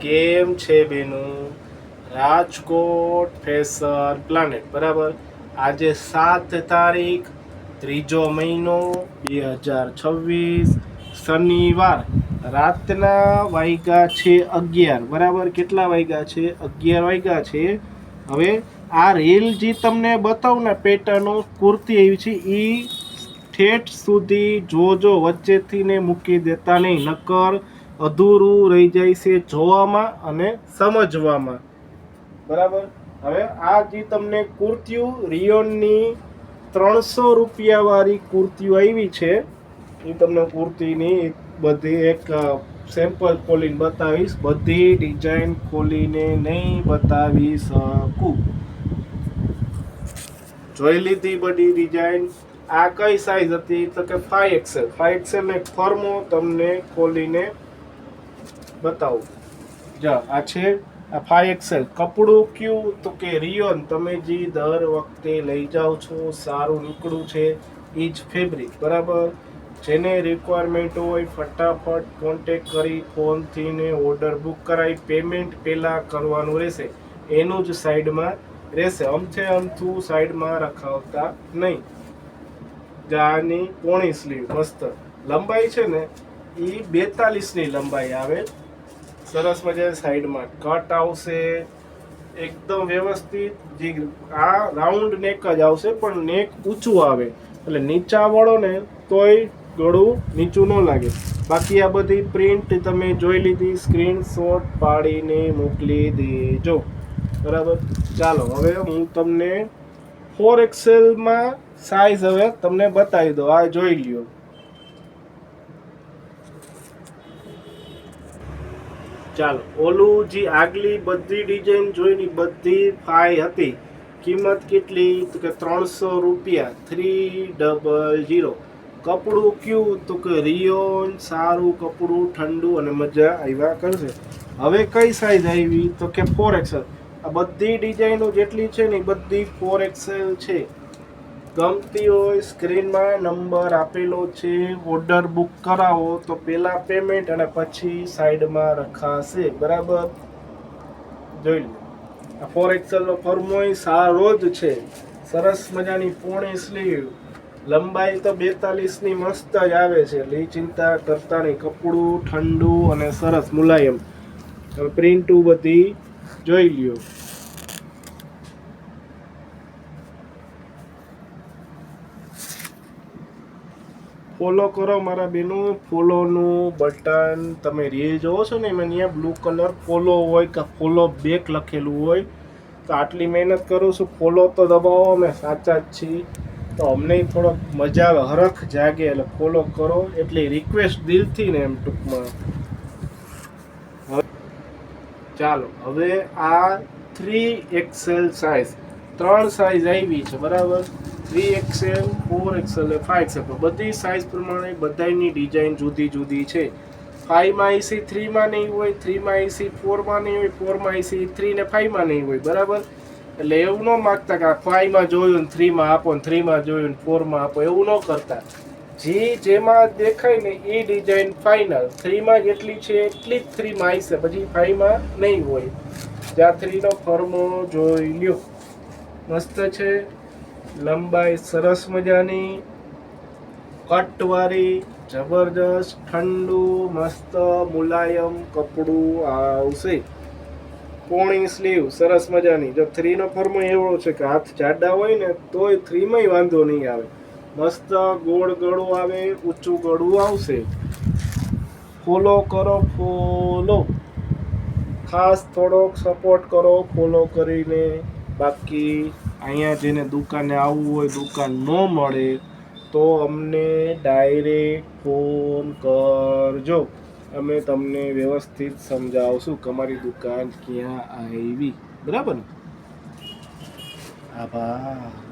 કેમ છે બેનું? રાજકોટ ફેશન પ્લાનેટ બરાબર. આજે 7 તારીખ 3જો મહિનો 2026 શનિવાર રાતના વાગ્યા છે 11 બરાબર. કેટલા વાગ્યા છે? 11 વાગ્યા છે. હવે આ રીલ જે તમને બતાવું ને પેટર્નો કુર્તી આવી છે એ ઠેઠ સુધી જોજો, વચ્ચેથી ને મૂકી દેતા નહીં, નકર અધૂરું રહી જાય છે જોવામાં અને સમજવામાં બરાબર. હવે આ જે તમને કુર્તીઓ રિયોનની 300 રૂપિયા વાળી કુર્તીઓ આવી છે એ તમને કુર્તીની બધી એક સેમ્પલ ખોલીને બતાવીશ. બધી ડિઝાઇન ખોલીને નહીં બતાવી શકું. જોઈ લીધી બધી ડિઝાઇન. આ કઈ સાઈઝ હતી તો કે 5XL. 5XL ને ફોર્મો તમને ખોલીને બતાવું. જા આ છે આ 5XL. કપડું કયું તો કે રિયોન. તમે જે દર વખતે લઈ જાઓ છો, સારું નીકળું છે એ જ ફેબ્રિક બરાબર. જેને રિક્વાયરમેન્ટ હોય ફટાફટ કોન્ટેક કરી ફોનથી ને ઓર્ડર બુક કરાવી. પેમેન્ટ પહેલાં કરવાનું રહેશે, એનું જ સાઈડમાં રહેશે. અમથું સાઈડમાં રખાવતા નહીં. જાની પોણી સ્લીવ મસ્ત લંબાઈ છે ને એ 42ની લંબાઈ આવે. સરસ મજાની સાઈડમાં કટ આવશે એકદમ વ્યવસ્થિત. જે આ રાઉન્ડ નેક જ આવશે પણ નેક ઊંચું આવે એટલે નીચા વળો ને તોય ગળું નીચું ન લાગે. બાકી આ બધી પ્રિન્ટ તમે જોઈ લીધી, સ્ક્રીનશોટ પાડીને મોકલી દેજો બરાબર. ચાલો હવે હું તમને 4XL સાઈઝ હવે તમને બતાવી દો. આ જોઈ લ્યો. ચાલો ઓલું જે આગલી બધી ડિઝાઇન જોઈને બધી 5 હતી. કિંમત કેટલી તો કે 300 રૂપિયા. 300. કપડું કયું તો કે રિયોન. સારું કપડું, ઠંડુ અને મજા આવ્યા કરશે. હવે કઈ સાઈઝ આવી તો કે 4XL. આ બધી ડિઝાઇનો જેટલી છે ને એ બધી 4XL છે. ગમતી હોય સ્ક્રીનમાં નંબર આપેલો છે, ઓર્ડર બુક કરાવો તો પહેલાં પેમેન્ટ અને પછી સાઈડમાં રખાશે બરાબર. જોઈ લો આ 4XL નો ફોર્મોય સારો જ છે. સરસ મજાની પોણી સ્લીવ, લંબાઈ તો 42ની મસ્ત જ આવે છે. એટલે ચિંતા કરતા નહીં. કપડું ઠંડુ અને સરસ મુલાયમ. હવે પ્રિન્ટુ બધી જોઈ લ્યો. ફોલો કરો મારા બેનો. ફોલોનું બટન તમે રીલ જોવો છો ને એમાં અહીંયા બ્લુ કલર ફોલો હોય કે ફોલો બેક લખેલું હોય. તો આટલી મહેનત કરું છું, ફોલો તો દબાવો. અમે સાચા જ છીએ તો અમને થોડોક મજા આવે, હરખ જાગે એટલે ફોલો કરો. એટલી રિક્વેસ્ટ દિલથી ને એમ ટૂંકમાં. ચાલો હવે આ 3XL સાઈઝ, 3 સાઈઝ આવી છે બરાબર. 3XL, 4XL અને 5XL. બધી સાઈઝ પ્રમાણે બધાની ડિઝાઇન જુદી જુદી છે. 5માં એસી 3માં નહીં હોય, 3માં એસી 4માં નહીં હોય, 4માં એસી 3 ને 5માં નહીં હોય બરાબર. એટલે એવું ન માગતા કે 5માં જોયું ને 3માં આપો ને 3માં જોયું ને 4માં આપો, એવું ન કરતા. જેમાં દેખાય ને એ ડિઝાઇન ફાઇનલ. 3માં જેટલી છે એટલી જ 3માં આવશે, પછી 5માં નહીં હોય. જ્યાં 3નો ફોર્મો જોઈ લ્યો. મસ્ત છે. લંબાઈ સરસ મજાની, કટવાળી, જબરજસ્ત, ઠંડુ, મસ્ત મુલાયમ કપડું આવશે. પોણી સ્લીવ સરસ મજાની. જો 3નો ફોર્મો એવો છે કે હાથ જાડા હોય ને તોય 3માંય વાંધો નહીં આવે. મસ્ત ગોળ ગળું આવે, ઊંચું ગળું આવશે. ફોલો કરો, ફોલો. ખાસ થોડોક સપોર્ટ કરો ફોલો કરીને. બાકી અહીંયા જેને દુકાને આવવું હોય, દુકાન ન મળે તો અમને ડાયરેક્ટ ફોન કરજો. અમે તમને વ્યવસ્થિત સમજાવશું કે અમારી દુકાન ક્યાં આવી બરાબર ને. આભાર.